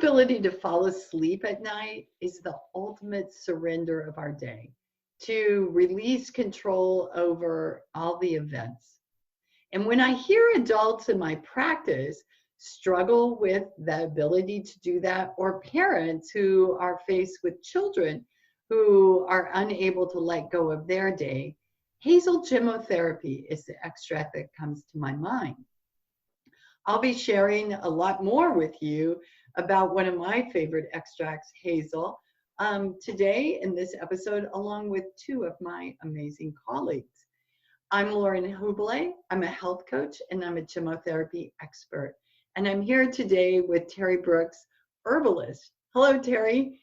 ability to fall asleep at night is the ultimate surrender of our day, to release control over all the events. And when I hear adults in my practice struggle with the ability to do that, or parents who are faced with children who are unable to let go of their day, Hazel Gemmotherapy is the extract that comes to my mind. I'll be sharing a lot more with you about one of my favorite extracts, Hazel, today in this episode, along with two of my amazing colleagues. I'm Lauren Hubele. I'm a health coach and I'm a gemmotherapy expert. And I'm here today with Teri Brooks, herbalist. Hello, Teri.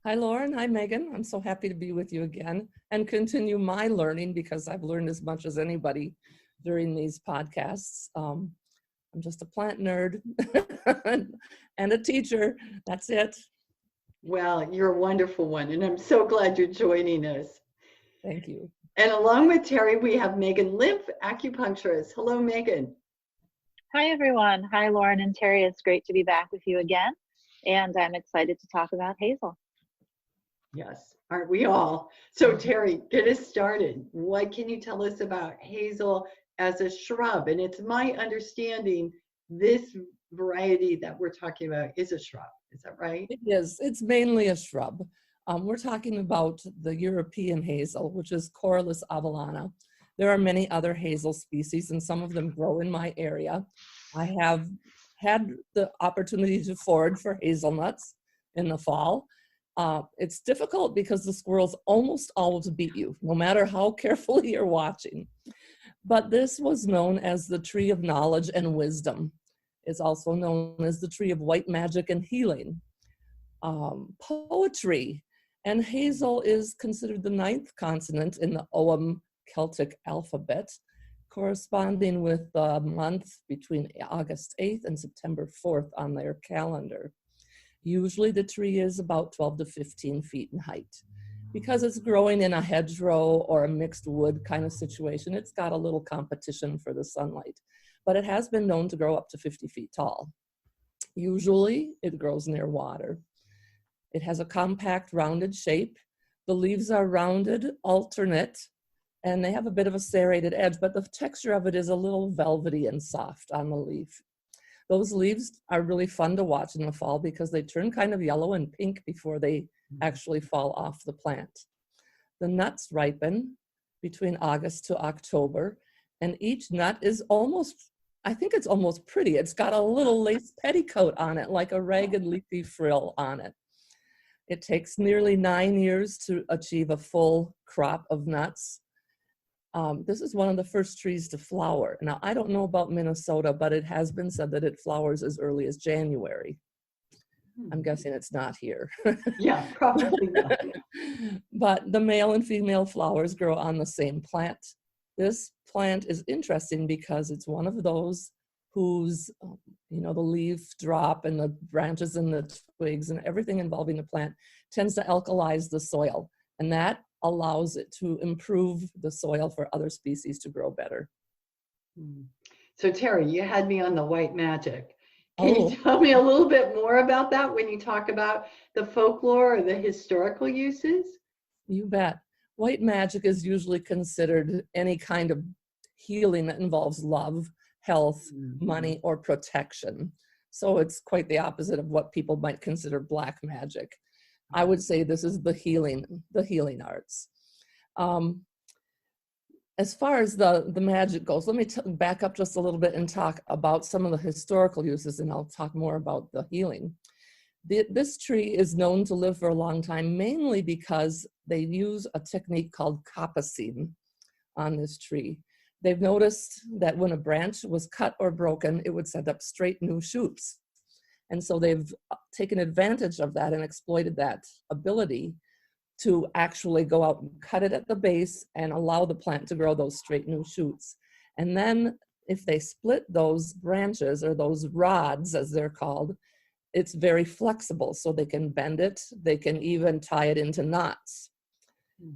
Hi, Lauren. Hi, Megan. I'm so happy to be with you again and continue my learning because I've learned as much as anybody during these podcasts. I'm just a plant nerd and a teacher. That's it. Well, you're a wonderful one, and I'm so glad you're joining us. Thank you. And along with Teri, we have Maegan Lemp, acupuncturist. Hello, Maegan. Hi, everyone. Hi, Lauren and Teri. It's great to be back with you again, and I'm excited to talk about Hazel. Yes, aren't we all? So, Teri, get us started. What can you tell us about Hazel as a shrub? And it's my understanding this variety that we're talking about is a shrub. Is that right? It is. It's mainly a shrub. We're talking about the European hazel, which is Corylus avellana. There are many other hazel species, and some of them grow in my area. I have had the opportunity to forage for hazelnuts in the fall. It's difficult because the squirrels almost always beat you, no matter how carefully you're watching. But this was known as the tree of knowledge and wisdom. It's also known as the tree of white magic and healing. Poetry. And hazel is considered the 9th consonant in the Ogham Celtic alphabet, corresponding with the month between August 8th and September 4th on their calendar. Usually the tree is about 12 to 15 feet in height. Because it's growing in a hedgerow or a mixed wood kind of situation, it's got a little competition for the sunlight. But it has been known to grow up to 50 feet tall. Usually it grows near water. It has a compact, rounded shape. The leaves are rounded, alternate, and they have a bit of a serrated edge, but the texture of it is a little velvety and soft on the leaf. Those leaves are really fun to watch in the fall because they turn kind of yellow and pink before they actually fall off the plant. The nuts ripen between August to October, and each nut is almost, I think it's almost pretty. It's got a little lace petticoat on it, like a ragged leafy frill on it. It takes nearly 9 years to achieve a full crop of nuts. This is one of the first trees to flower. Now, I don't know about Minnesota, but it has been said that it flowers as early as January. I'm guessing it's not here. Yeah, probably not. But the male and female flowers grow on the same plant. This plant is interesting because it's one of those whose, the leaf drop and the branches and the twigs and everything involving the plant tends to alkalize the soil. And that allows it to improve the soil for other species to grow better. So Teri, you had me on the white magic. Can you tell me a little bit more about that when you talk about the folklore or the historical uses? You bet. White magic is usually considered any kind of healing that involves love, health, money, or protection. So it's quite the opposite of what people might consider black magic. I would say this is the healing arts. As far as the magic goes, let me back up just a little bit and talk about some of the historical uses, and I'll talk more about the healing. This tree is known to live for a long time, mainly because they use a technique called coppicing on this tree. They've noticed that when a branch was cut or broken, it would send up straight new shoots. And so they've taken advantage of that and exploited that ability to actually go out and cut it at the base and allow the plant to grow those straight new shoots. And then if they split those branches, or those rods as they're called, it's very flexible, so they can bend it. They can even tie it into knots.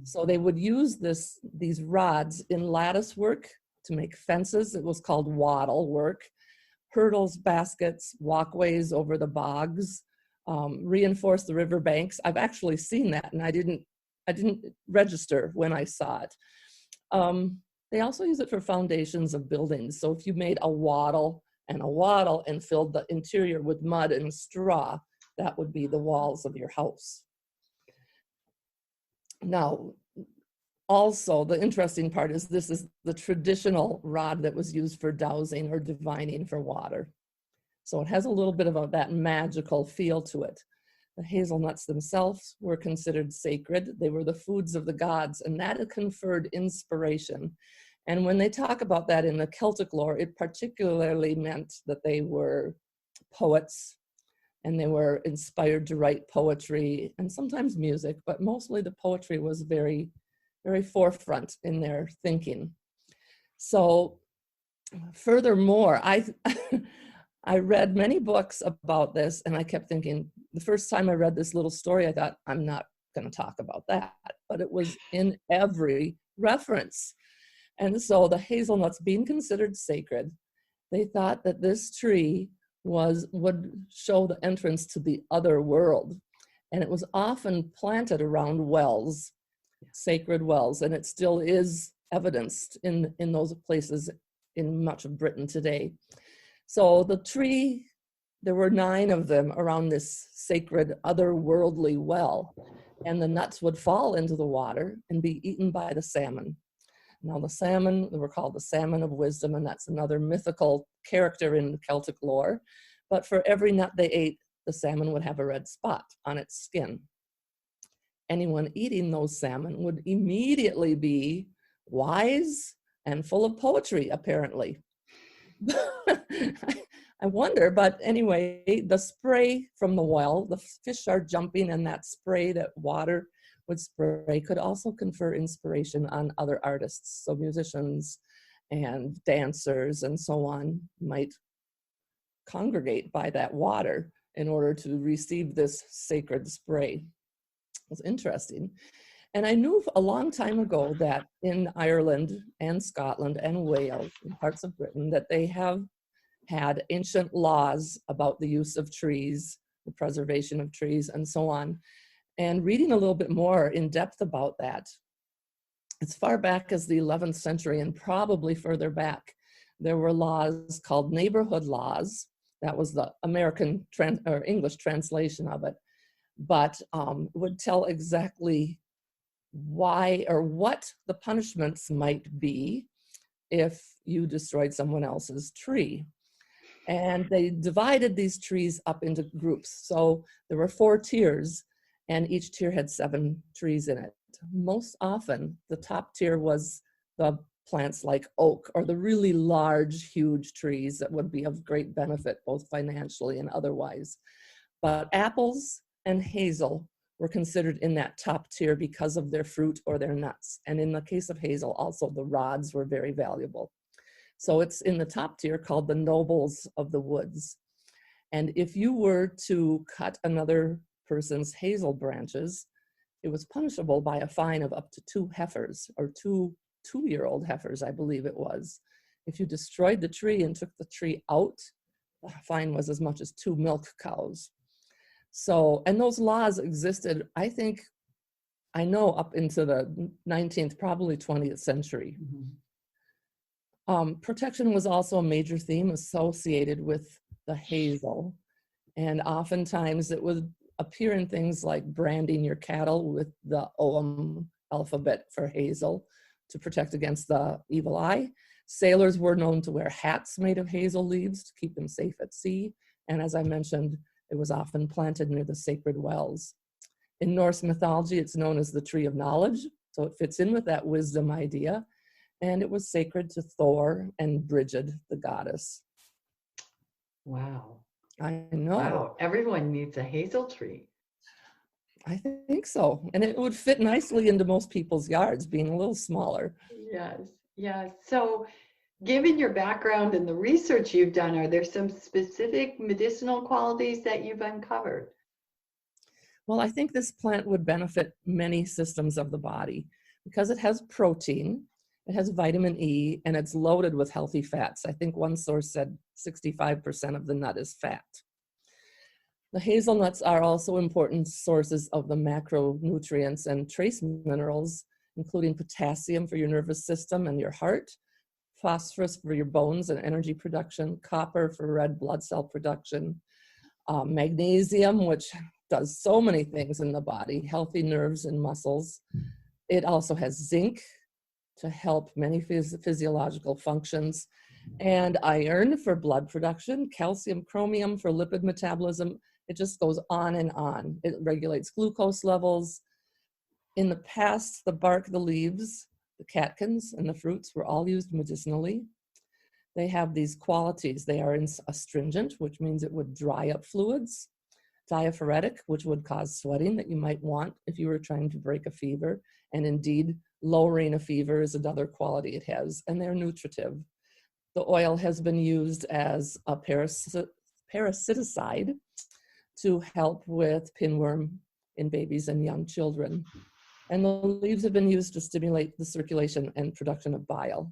So they would use these rods in lattice work to make fences. It was called wattle work. Hurdles, baskets, walkways over the bogs, reinforce the riverbanks. I've actually seen that, and I didn't register when I saw it. They also use it for foundations of buildings. So if you made a wattle and filled the interior with mud and straw, that would be the walls of your house. Now, also, the interesting part is this is the traditional rod that was used for dowsing or divining for water. So it has a little bit of that magical feel to it. The hazelnuts themselves were considered sacred. They were the foods of the gods, and that conferred inspiration. And when they talk about that in the Celtic lore, it particularly meant that they were poets, and they were inspired to write poetry and sometimes music, but mostly the poetry was very, very forefront in their thinking. So furthermore, I read many books about this, and I kept thinking, the first time I read this little story, I thought, I'm not going to talk about that, but it was in every reference. And so the hazelnuts being considered sacred, they thought that this tree would show the entrance to the other world. And it was often planted around wells, sacred wells, and it still is evidenced in those places in much of Britain today. So the tree, there were 9 of them around this sacred otherworldly well, and the nuts would fall into the water and be eaten by the salmon. Now the salmon, they were called the salmon of wisdom, and that's another mythical character in Celtic lore. But for every nut they ate, the salmon would have a red spot on its skin. Anyone eating those salmon would immediately be wise and full of poetry, apparently. I wonder, but anyway, the spray from the well, the fish are jumping, and that spray, that water would spray, could also confer inspiration on other artists. So musicians and dancers and so on might congregate by that water in order to receive this sacred spray. It was interesting. And I knew a long time ago that in Ireland and Scotland and Wales and parts of Britain that they have had ancient laws about the use of trees, the preservation of trees, and so on. And reading a little bit more in depth about that, as far back as the 11th century and probably further back, there were laws called neighborhood laws. That was the American or English translation of it, but would tell exactly why or what the punishments might be if you destroyed someone else's tree. And they divided these trees up into groups. So there were 4 tiers, and each tier had 7 trees in it. Most often, the top tier was the plants like oak, or the really large, huge trees that would be of great benefit, both financially and otherwise. But apples and hazel were considered in that top tier because of their fruit or their nuts. And in the case of hazel, also the rods were very valuable. So it's in the top tier called the nobles of the woods. And if you were to cut another person's hazel branches, it was punishable by a fine of up to 2 heifers, or 2-year-old heifers, I believe it was. If you destroyed the tree and took the tree out, the fine was as much as 2 milk cows. So, and those laws existed, I know up into the 19th, probably 20th century. Mm-hmm. Protection was also a major theme associated with the hazel. And oftentimes it would appear in things like branding your cattle with the OM alphabet for hazel to protect against the evil eye. Sailors were known to wear hats made of hazel leaves to keep them safe at sea. And as I mentioned, it was often planted near the sacred wells. In Norse mythology, it's known as the tree of knowledge. So it fits in with that wisdom idea. And it was sacred to Thor and Brigid, the goddess. Wow. I know. Wow. Everyone needs a hazel tree. I think so. And it would fit nicely into most people's yards, being a little smaller. Yes. Yes. So given your background and the research you've done, are there some specific medicinal qualities that you've uncovered? Well, I think this plant would benefit many systems of the body because it has protein, it has vitamin E, and it's loaded with healthy fats. I think one source said 65% of the nut is fat. The hazelnuts are also important sources of the macronutrients and trace minerals, including potassium for your nervous system and your heart, phosphorus for your bones and energy production, copper for red blood cell production, magnesium, which does so many things in the body, healthy nerves and muscles. It also has zinc to help many physiological functions, and iron for blood production, calcium, chromium for lipid metabolism. It just goes on and on. It regulates glucose levels. In the past, the bark, the leaves, the catkins, and the fruits were all used medicinally. They have these qualities. They are astringent, which means it would dry up fluids, diaphoretic, which would cause sweating that you might want if you were trying to break a fever, and indeed, lowering a fever is another quality it has, and they're nutritive. The oil has been used as a parasiticide to help with pinworm in babies and young children. And the leaves have been used to stimulate the circulation and production of bile.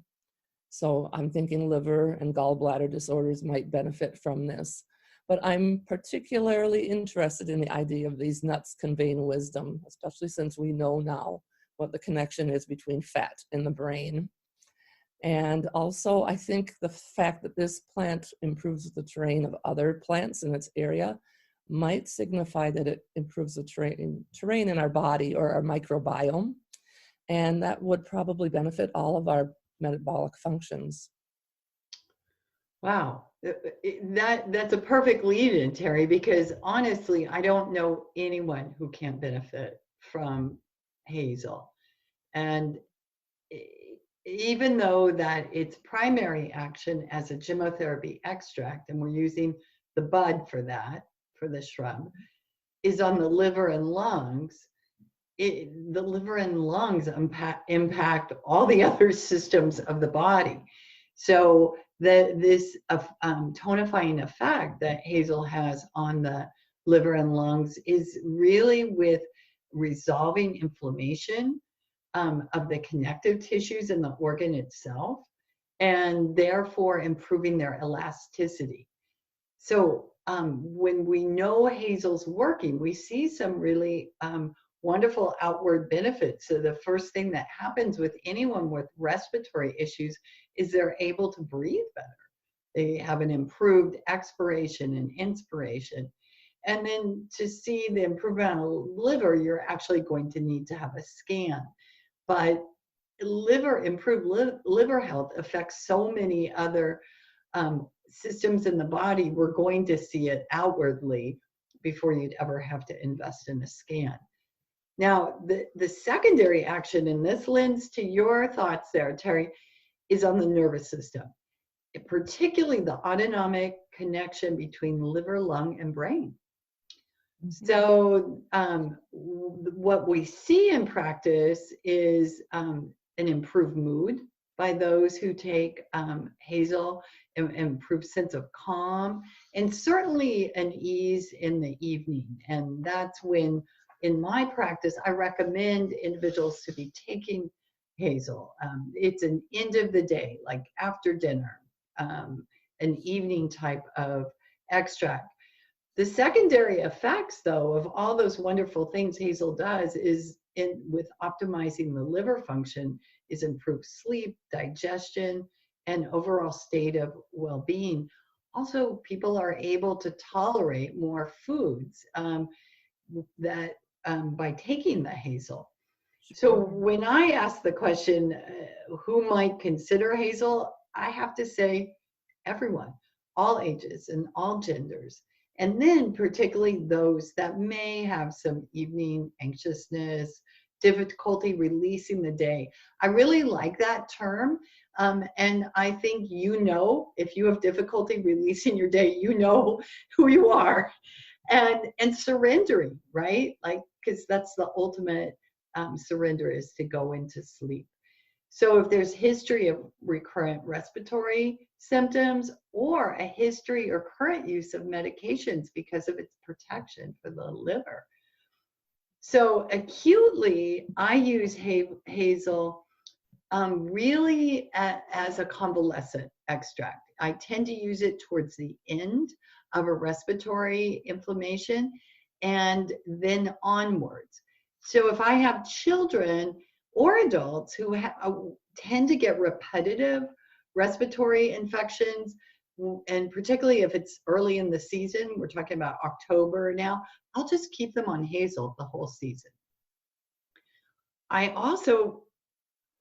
So I'm thinking liver and gallbladder disorders might benefit from this. But I'm particularly interested in the idea of these nuts conveying wisdom, especially since we know now what the connection is between fat and the brain. And also, I think the fact that this plant improves the terrain of other plants in its area might signify that it improves the terrain in our body or our microbiome. And that would probably benefit all of our metabolic functions. Wow, that's a perfect lead-in, Teri, because honestly, I don't know anyone who can't benefit from hazel. And even though that its primary action as a gemmotherapy extract, and we're using the bud for that, for the shrub, is on the liver and lungs, the liver and lungs impact all the other systems of the body. So this tonifying effect that hazel has on the liver and lungs is really with resolving inflammation of the connective tissues in the organ itself, and therefore improving their elasticity. So when we know hazel's working, we see some really wonderful outward benefits. So the first thing that happens with anyone with respiratory issues is they're able to breathe better. They have an improved expiration and inspiration. And then to see the improvement on the liver, you're actually going to need to have a scan. But improved liver health affects so many other systems in the body. We're going to see it outwardly before you'd ever have to invest in a scan. Now, the secondary action, and this lends to your thoughts there, Teri, is on the nervous system, particularly the autonomic connection between liver, lung, and brain. So what we see in practice is an improved mood by those who take hazel, an improved sense of calm, and certainly an ease in the evening. And that's when, in my practice, I recommend individuals to be taking hazel. It's an end of the day, like after dinner, an evening type of extract. The secondary effects, though, of all those wonderful things hazel does is with optimizing the liver function is improved sleep, digestion, and overall state of well-being. Also, people are able to tolerate more foods by taking the hazel. So when I ask the question, who might consider hazel, I have to say everyone, all ages and all genders. And then particularly those that may have some evening anxiousness, difficulty releasing the day. I really like that term. And I think if you have difficulty releasing your day, you know who you are. And surrendering, right? Like, because that's the ultimate surrender, is to go into sleep. So if there's history of recurrent respiratory symptoms or a history or current use of medications because of its protection for the liver. So acutely, I use hazel really as a convalescent extract. I tend to use it towards the end of a respiratory inflammation and then onwards. So if I have children or adults who tend to get repetitive respiratory infections, and particularly if it's early in the season, we're talking about October now, I'll just keep them on Hazel the whole season. I also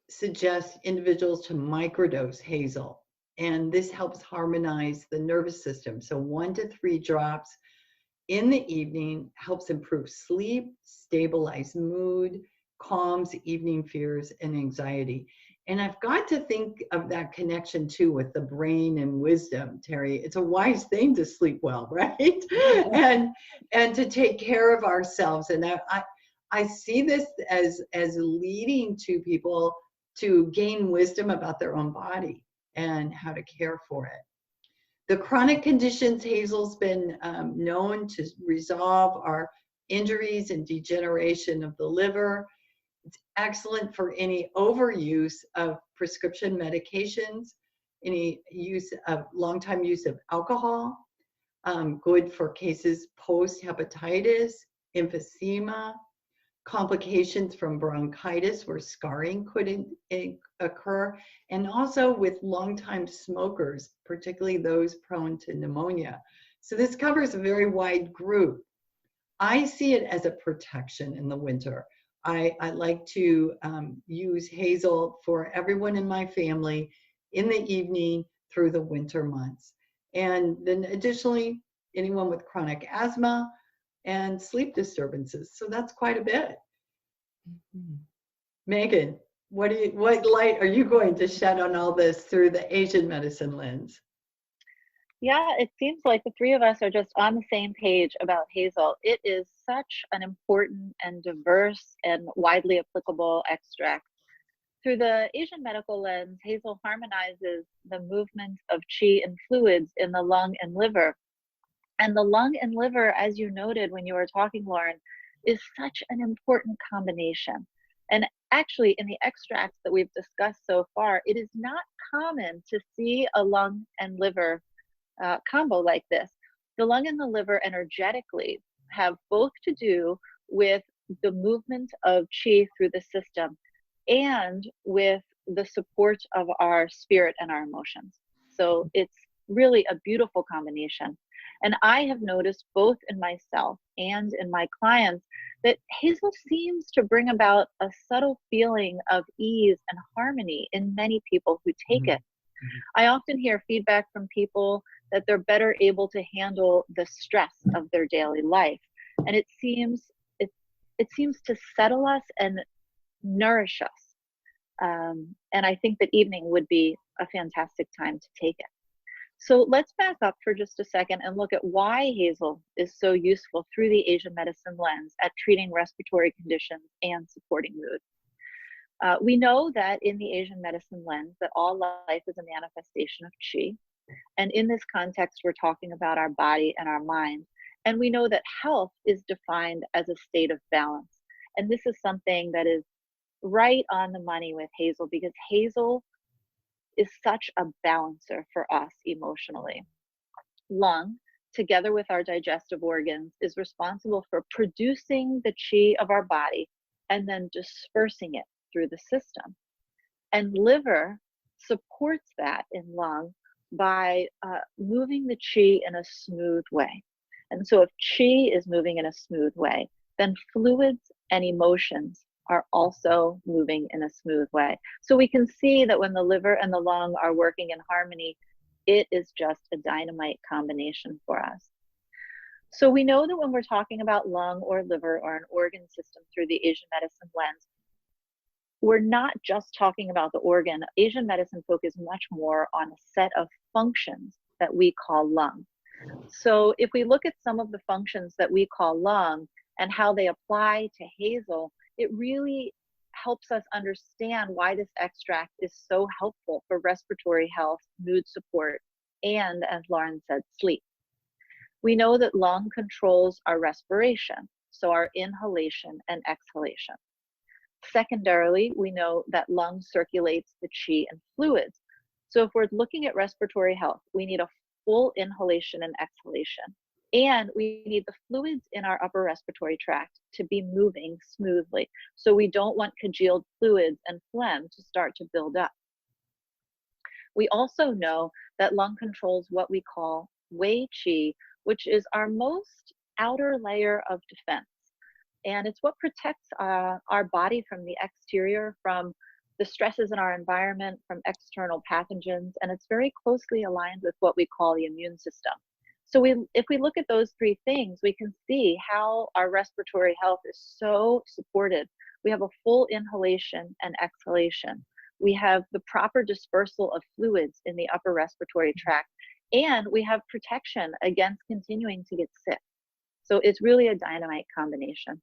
suggest individuals to microdose Hazel, and this helps harmonize the nervous system. So 1 to 3 drops in the evening helps improve sleep, stabilize mood, calms evening fears and anxiety. And I've got to think of that connection too with the brain and wisdom, Teri. It's a wise thing to sleep well, right? and to take care of ourselves. And I see this as leading to people to gain wisdom about their own body and how to care for it. The chronic conditions Hazel's been known to resolve are injuries and degeneration of the liver. It's excellent for any overuse of prescription medications, any use of long-time use of alcohol, good for cases post-hepatitis, emphysema, complications from bronchitis where scarring could occur, and also with longtime smokers, particularly those prone to pneumonia. So this covers a very wide group. I see it as a protection in the winter. I like to use Hazel for everyone in my family in the evening through the winter months. And then additionally, anyone with chronic asthma and sleep disturbances. So that's quite a bit. Mm-hmm. Maegan, what light are you going to shed on all this through the Asian medicine lens? Yeah, it seems like the three of us are just on the same page about Hazel. It is such an important and diverse and widely applicable extract. Through the Asian medical lens, Hazel harmonizes the movement of qi and fluids in the lung and liver. And the lung and liver, as you noted when you were talking, Lauren, is such an important combination. And actually, in the extracts that we've discussed so far, it is not common to see a lung and liver combo like this. The lung and the liver energetically have both to do with the movement of qi through the system and with the support of our spirit and our emotions. So it's really a beautiful combination. And I have noticed both in myself and in my clients that Hazel seems to bring about a subtle feeling of ease and harmony in many people who take it. I often hear feedback from people that they're better able to handle the stress of their daily life. And it seems to settle us and nourish us. And I think that evening would be a fantastic time to take it. So let's back up for just a second and look at why Hazel is so useful through the Asian medicine lens at treating respiratory conditions and supporting mood. We know that in the Asian medicine lens that all life is a manifestation of qi. And in this context, we're talking about our body and our mind. And we know that health is defined as a state of balance. And this is something that is right on the money with Hazel, because Hazel is such a balancer for us emotionally. Lung, together with our digestive organs, is responsible for producing the qi of our body and then dispersing it through the system. And liver supports that in lung by moving the qi in a smooth way. And so if qi is moving in a smooth way, then fluids and emotions are also moving in a smooth way. So we can see that when the liver and the lung are working in harmony, it is just a dynamite combination for us. So we know that when we're talking about lung or liver or an organ system through the Asian medicine lens, we're not just talking about the organ. Asian medicine focuses much more on a set of functions that we call lung. So if we look at some of the functions that we call lung and how they apply to Hazel, it really helps us understand why this extract is so helpful for respiratory health, mood support, and, as Lauren said, sleep. We know that lung controls our respiration, so our inhalation and exhalation. Secondarily, we know that lung circulates the qi and fluids. So if we're looking at respiratory health, we need a full inhalation and exhalation. And we need the fluids in our upper respiratory tract to be moving smoothly. So we don't want congealed fluids and phlegm to start to build up. We also know that lung controls what we call Wei Qi, which is our most outer layer of defense. And it's what protects our body from the exterior, from the stresses in our environment, from external pathogens, and it's very closely aligned with what we call the immune system. So if we look at those three things, we can see how our respiratory health is so supported. We have a full inhalation and exhalation. We have the proper dispersal of fluids in the upper respiratory tract, and we have protection against continuing to get sick. So it's really a dynamite combination.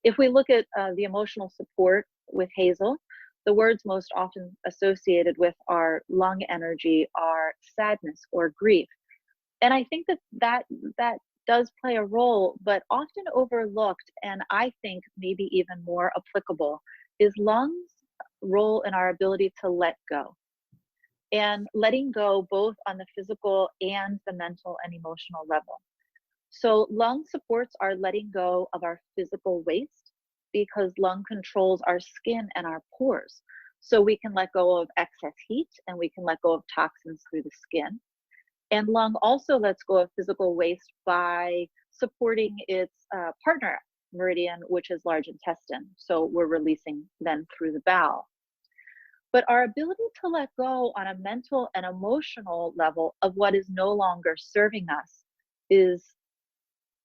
If we look at the emotional support with Hazel, the words most often associated with our lung energy are sadness or grief. And I think that does play a role, but often overlooked, and I think maybe even more applicable, is lungs' role in our ability to let go. And letting go both on the physical and the mental and emotional level. So lung supports our letting go of our physical waste, because lung controls our skin and our pores. So we can let go of excess heat and we can let go of toxins through the skin. And lung also lets go of physical waste by supporting its partner meridian, which is large intestine. So we're releasing then through the bowel. But our ability to let go on a mental and emotional level of what is no longer serving us is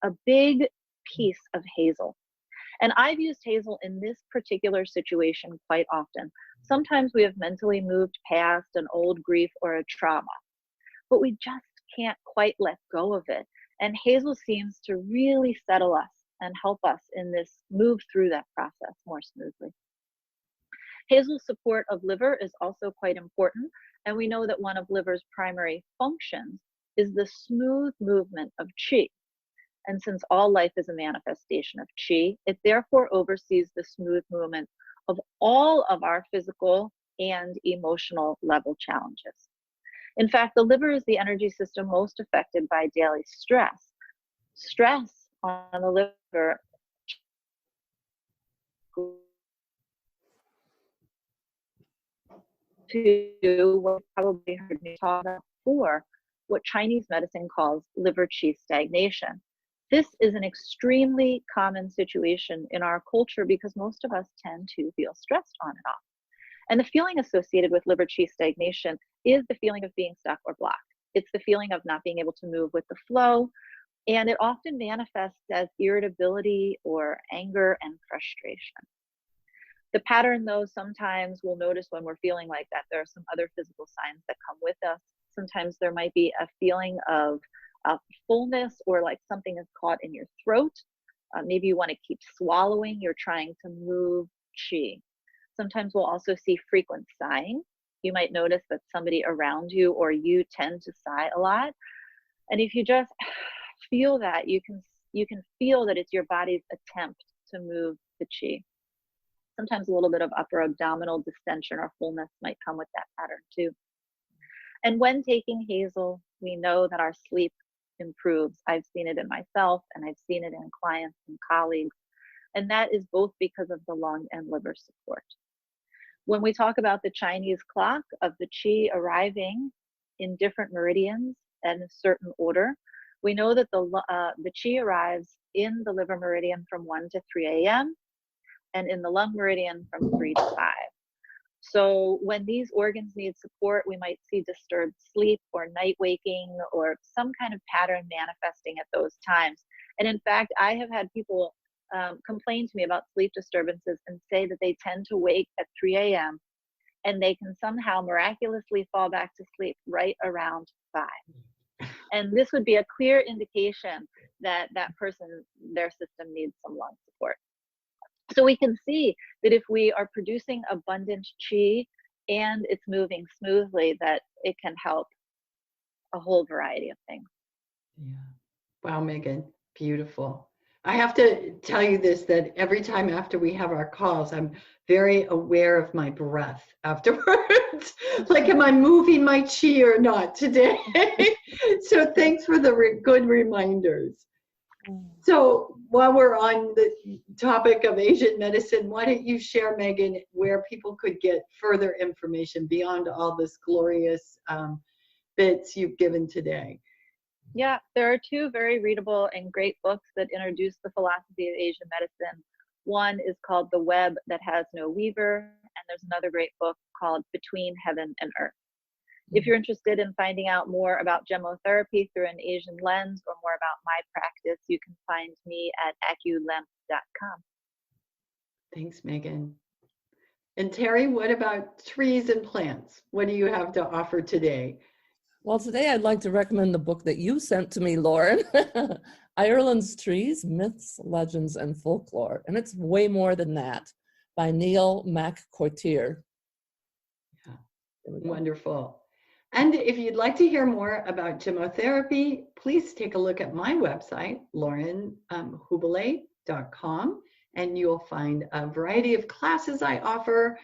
a big piece of Hazel. And I've used Hazel in this particular situation quite often. Sometimes we have mentally moved past an old grief or a trauma, but we just can't quite let go of it. And Hazel seems to really settle us and help us in this move through that process more smoothly. Hazel's support of liver is also quite important. And we know that one of liver's primary functions is the smooth movement of qi. And since all life is a manifestation of qi, it therefore oversees the smooth movement of all of our physical and emotional level challenges. In fact, the liver is the energy system most affected by daily stress. Stress on the liver to what you probably heard me talk about before, what Chinese medicine calls liver qi stagnation. This is an extremely common situation in our culture because most of us tend to feel stressed on and off. And the feeling associated with liver qi stagnation is the feeling of being stuck or blocked. It's the feeling of not being able to move with the flow. And it often manifests as irritability or anger and frustration. The pattern, though, sometimes we'll notice when we're feeling like that, there are some other physical signs that come with us. Sometimes there might be a feeling of fullness, or like something is caught in your throat. Maybe you want to keep swallowing. You're trying to move qi. Sometimes we'll also see frequent sighing. You might notice that somebody around you or you tend to sigh a lot. And if you just feel that, you can feel that it's your body's attempt to move the qi. Sometimes a little bit of upper abdominal distension or fullness might come with that pattern too. And when taking Hazel, we know that our sleep improves. I've seen it in myself, and I've seen it in clients and colleagues. And that is both because of the lung and liver support. When we talk about the Chinese clock of the qi arriving in different meridians and a certain order, we know that the qi arrives in the liver meridian from 1 to 3 a.m. and in the lung meridian from 3 to 5. So when these organs need support, we might see disturbed sleep or night waking or some kind of pattern manifesting at those times. And in fact, I have had people complain to me about sleep disturbances and say that they tend to wake at 3 a.m. and they can somehow miraculously fall back to sleep right around 5. And this would be a clear indication that that person, their system needs some lung support. So we can see that if we are producing abundant qi and it's moving smoothly, that it can help a whole variety of things. Yeah. Wow, Megan, beautiful. I have to tell you this, that every time after we have our calls, I'm very aware of my breath afterwards. Like, am I moving my chi or not today? So thanks for the good reminders. So while we're on the topic of Asian medicine, why don't you share, Maegan, where people could get further information beyond all this glorious bits you've given today? Yeah, there are two very readable and great books that introduce the philosophy of Asian medicine. One is called The Web That Has No Weaver, and there's another great book called Between Heaven and Earth. If you're interested in finding out more about gemmotherapy through an Asian lens or more about my practice, you can find me at aculemp.com. Thanks, Maegan. And Teri, what about trees and plants? What do you have to offer today? Well, today I'd like to recommend the book that you sent to me, Lauren, Ireland's Trees, Myths, Legends, and Folklore. And it's way more than that, by Neil MacCourtier. Yeah. Wonderful. And if you'd like to hear more about gemmotherapy, please take a look at my website, laurenhubele.com, and you'll find a variety of classes I offer,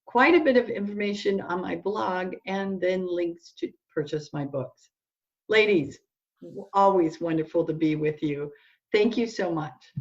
quite a bit of information on my blog, and then links to purchase my books. Ladies, always wonderful to be with you. Thank you so much.